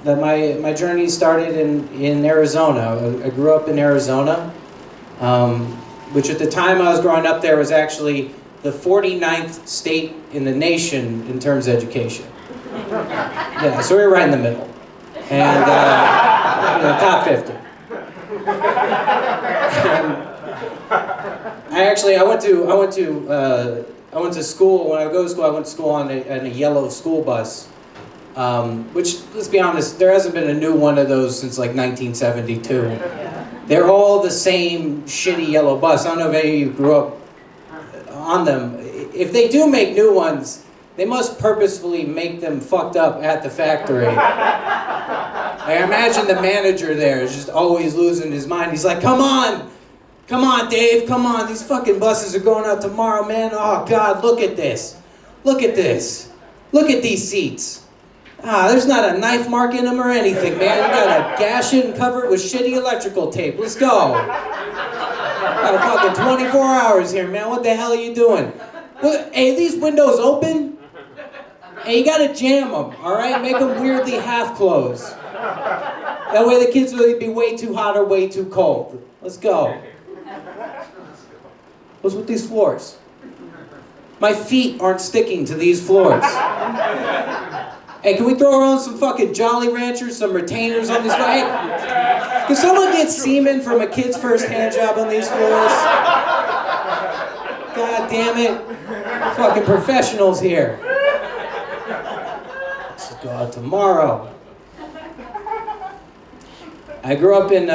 that my journey started in Arizona. I grew up in Arizona, which at the time I was growing up there was actually the 49th state in the nation in terms of education. Yeah, so we were right in the middle. And top 50. I went to school. When I go to school, I went to school on a yellow school bus, which, let's be honest, there hasn't been a new one of those since like 1972. They're all the same shitty yellow bus. I don't know if any of you grew up on them. If they do make new ones, they must purposefully make them fucked up at the factory. I imagine the manager there is just always losing his mind. He's like, come on, Dave, come on. These fucking buses are going out tomorrow, man. Oh, God, look at this. Look at this. Look at these seats. There's not a knife mark in them or anything, man. You got to gash it and cover it with shitty electrical tape. Let's go. Got fucking 24 hours here, man. What the hell are you doing? Hey, these windows open? Hey, you got to jam them, all right? Make them weirdly half close. That way the kids will either be way too hot or way too cold. Let's go. What's with these floors? My feet aren't sticking to these floors. Hey, can we throw around some fucking Jolly Ranchers, some retainers on these floors? Hey, can someone get semen from a kid's first hand job on these floors? God damn it. Fucking professionals here. Let's go out tomorrow. I grew up in,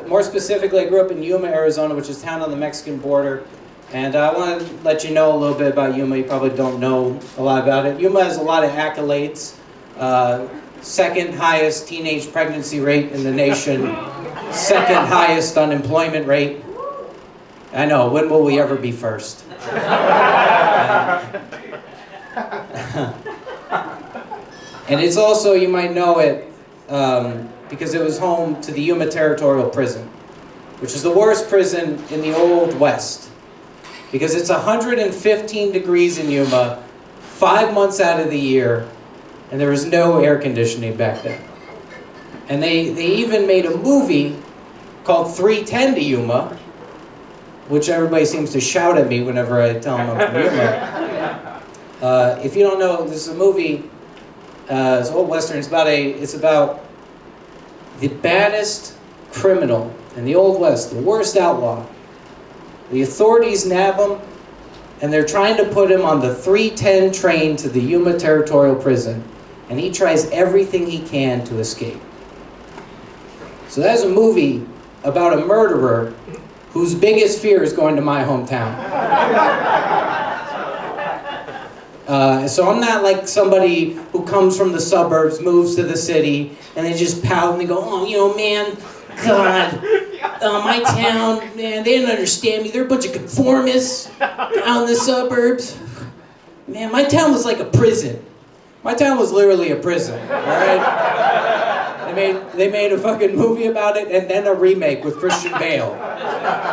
more specifically, I grew up in Yuma, Arizona, which is a town on the Mexican border. And I want to let you know a little bit about Yuma. You probably don't know a lot about it. Yuma has a lot of accolades. Second highest teenage pregnancy rate in the nation. Second highest unemployment rate. I know, when will we ever be first? And it's also, you might know it, because it was home to the Yuma Territorial Prison, which is the worst prison in the Old West. Because it's 115 degrees in Yuma, 5 months out of the year, and there was no air conditioning back then. And they even made a movie called 310 to Yuma, which everybody seems to shout at me whenever I tell them I'm from Yuma. If you don't know, this is a movie, it's an old Western, it's about the baddest criminal in the Old West, the worst outlaw. The authorities nab him, and they're trying to put him on the 310 train to the Yuma Territorial Prison, and he tries everything he can to escape. So that's a movie about a murderer whose biggest fear is going to my hometown. So I'm not like somebody who comes from the suburbs, moves to the city, and they just pout and they go, oh, you know, man, God, my town, man, they didn't understand me. They're a bunch of conformists out in the suburbs. Man, my town was like a prison. My town was literally a prison, all right? They made a fucking movie about it and then a remake with Christian Bale.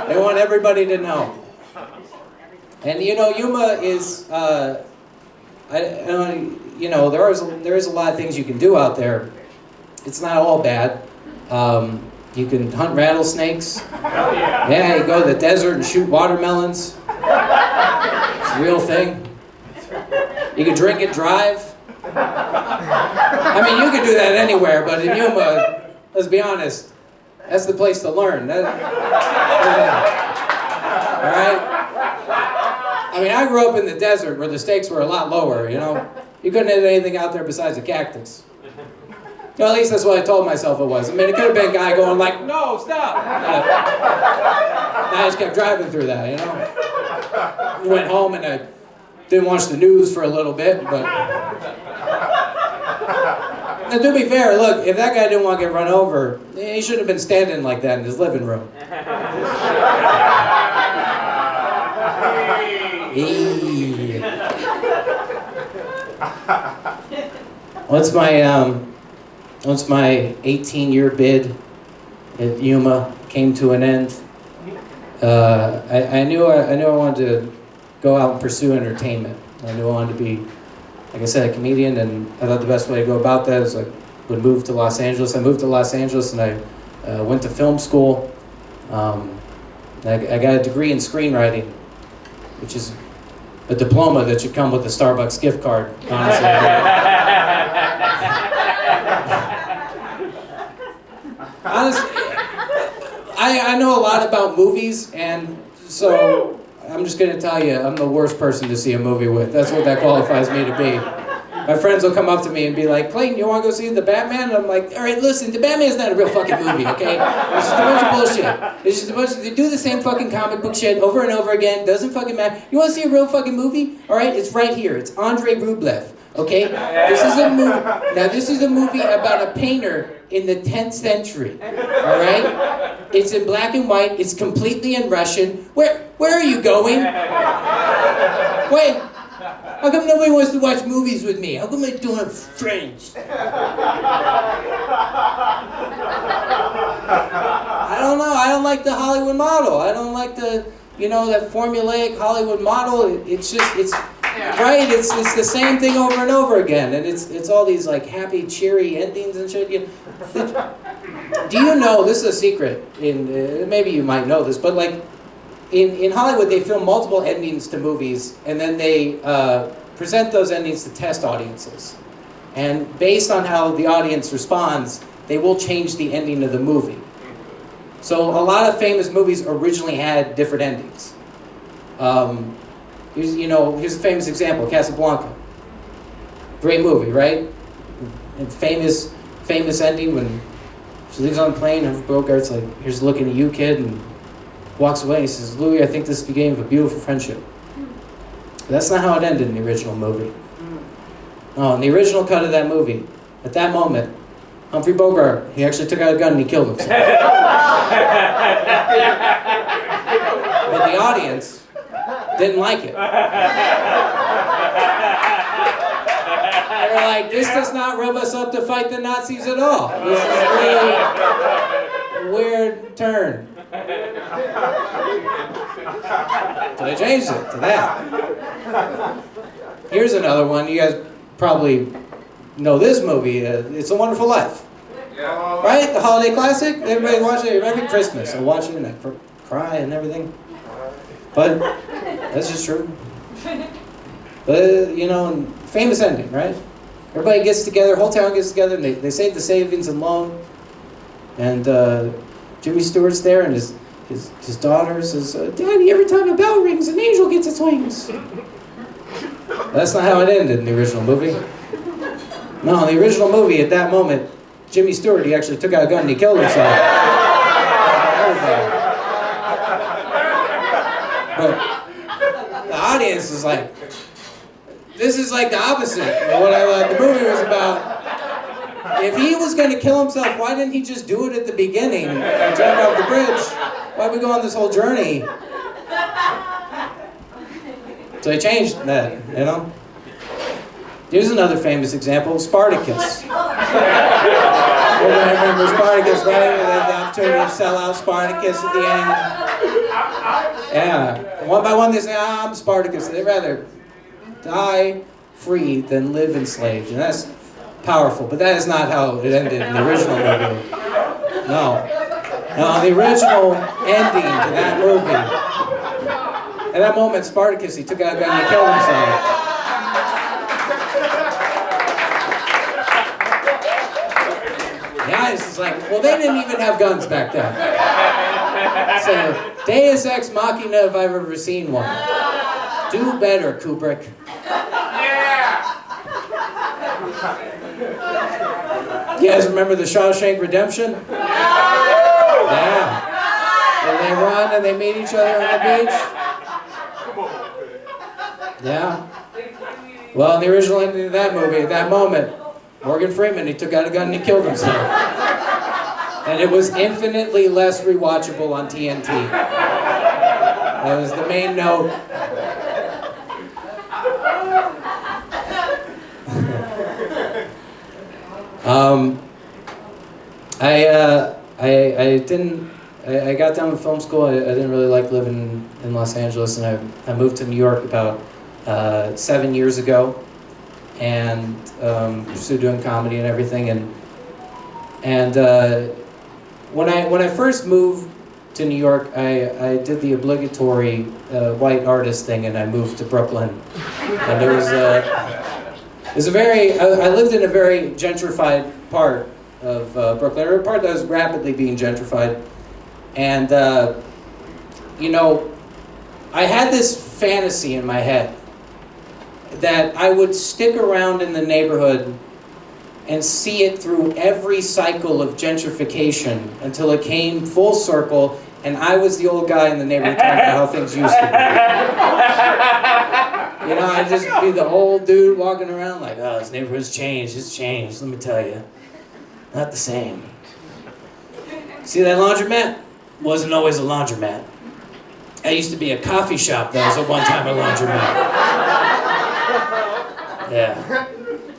They want everybody to know. And you know, Yuma is, you know, there is a lot of things you can do out there. It's not all bad. You can hunt rattlesnakes. Hell yeah. Yeah, you go to the desert and shoot watermelons. It's a real thing. You can drink and drive. I mean, you can do that anywhere, but in Yuma, let's be honest, that's the place to learn. All right? I mean, I grew up in the desert where the stakes were a lot lower, you know? You couldn't hit anything out there besides a cactus. Well, at least that's what I told myself it was. I mean, it could have been a guy going like, no, stop! I just kept driving through that, you know? Went home and I didn't watch the news for a little bit, but... Now, to be fair, look, if that guy didn't want to get run over, he shouldn't have been standing like that in his living room. Once my 18-year bid at Yuma came to an end, I knew I wanted to go out and pursue entertainment. I knew I wanted to be, like I said, a comedian, and I thought the best way to go about that is like would move to Los Angeles. I moved to Los Angeles and I went to film school. I got a degree in screenwriting, which is a diploma that should come with a Starbucks gift card, honestly. Honestly, I know a lot about movies, and so I'm just going to tell you, I'm the worst person to see a movie with. That's what that qualifies me to be. My friends will come up to me and be like, Clayton, you want to go see The Batman? And I'm like, all right, listen, The Batman's not a real fucking movie, okay? It's just a bunch of bullshit. It's just a bunch of, they do the same fucking comic book shit over and over again. Doesn't fucking matter. You want to see a real fucking movie? All right, it's right here. It's Andrei Rublev, okay? This is a movie. Now, this is a movie about a painter in the 10th century, all right? It's in black and white. It's completely in Russian. Where are you going? Wait. How come nobody wants to watch movies with me? How come I don't have friends? I don't know. I don't like the Hollywood model. I don't like the, that formulaic Hollywood model. It's right. It's the same thing over and over again, and it's all these like happy, cheery endings and shit. Do you know? This is a secret. Maybe you might know this, but like. In Hollywood, they film multiple endings to movies, and then they present those endings to test audiences. And based on how the audience responds, they will change the ending of the movie. So a lot of famous movies originally had different endings. Here's a famous example, Casablanca. Great movie, right? And famous ending when she leaves on the plane, Humphrey Bogart's like, here's looking at you, kid, and walks away and he says, Louis, I think this is the beginning of a beautiful friendship. But that's not how it ended in the original movie. No, in the original cut of that movie, at that moment, Humphrey Bogart, he actually took out a gun and he killed himself. But the audience didn't like it. They were like, this does not rev us up to fight the Nazis at all. This is really a weird turn. So they changed it to that. Here's another one. You guys probably know this movie. It's a Wonderful Life. Right? The holiday classic? Everybody watch it every Christmas. I watch it and I cry and everything. But that's just true. But, famous ending, right? Everybody gets together, whole town gets together, and they save the savings and loan. And Jimmy Stewart's there, and his daughter says, Daddy, every time a bell rings, an angel gets its wings. That's not how it ended in the original movie. No, in the original movie, at that moment, Jimmy Stewart, he actually took out a gun and he killed himself. But the audience is like, this is like the opposite of what the movie was about. If he was going to kill himself, why didn't he just do it at the beginning and jump off the bridge? Why'd we go on this whole journey? So he changed that, Here's another famous example, Spartacus. Everybody remember Spartacus, right? The opportunity to sell out Spartacus at the end. Yeah. One by one they say, I'm Spartacus. They'd rather die free than live enslaved. And that's powerful, but that is not how it ended in the original movie. No, the original ending to that movie. At that moment, Spartacus, he took out a gun and he killed himself. The audience is like, well, they didn't even have guns back then. So, Deus Ex Machina if I've ever seen one. Do better, Kubrick. You guys remember the Shawshank Redemption? Yeah. Where they run and they meet each other on the beach? Yeah. Well, in the original ending of that movie, at that moment, Morgan Freeman, he took out a gun and he killed himself. And it was infinitely less rewatchable on TNT. That was the main note. I got done with film school. I didn't really like living in Los Angeles, and I moved to New York about 7 years ago, and pursued doing comedy and everything. And And when I first moved to New York, I did the obligatory white artist thing, and I moved to Brooklyn. And it was a very, I lived in a very gentrified part of Brooklyn, or a part that was rapidly being gentrified. And, you know, I had this fantasy in my head that I would stick around in the neighborhood and see it through every cycle of gentrification until it came full circle, and I was the old guy in the neighborhood talking about how things used to be. You know, I'd just be the old dude walking around like, oh, this neighborhood's changed, it's changed, let me tell you. Not the same. See that laundromat? Wasn't always a laundromat. That used to be a coffee shop that was at one time a laundromat.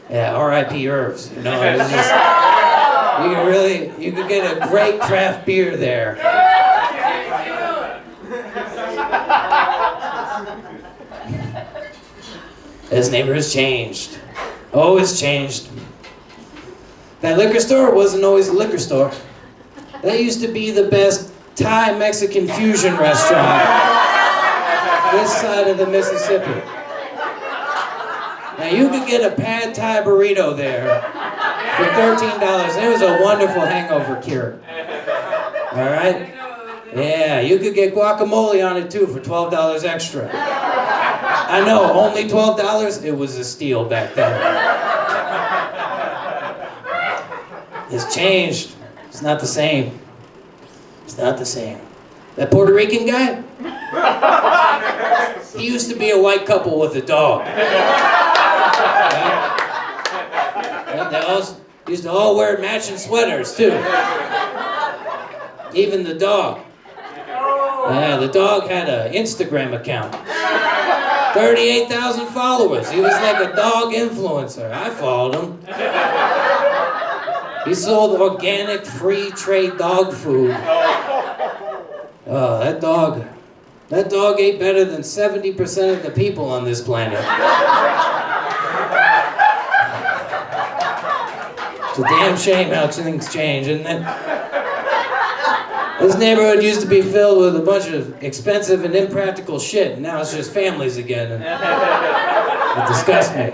Yeah, R.I.P. Irvs. You know, it was just, you could get a great craft beer there. This neighborhood has changed. Oh, it's changed. That liquor store wasn't always a liquor store. That used to be the best Thai Mexican fusion restaurant this side of the Mississippi. Now you could get a pad Thai burrito there for $13. It was a wonderful hangover cure. All right? Yeah, you could get guacamole on it too for $12 extra. I know, only $12? It was a steal back then. It's changed. It's not the same. It's not the same. That Puerto Rican guy? He used to be a white couple with a dog. Right? They used to all wear matching sweaters too. Even the dog. Yeah, the dog had an Instagram account. 38,000 followers. He was like a dog influencer. I followed him. He sold organic, free trade dog food. Oh, that dog ate better than 70% of the people on this planet. It's a damn shame how things change, isn't it? This neighborhood used to be filled with a bunch of expensive and impractical shit, and now it's just families again, and it disgusts me.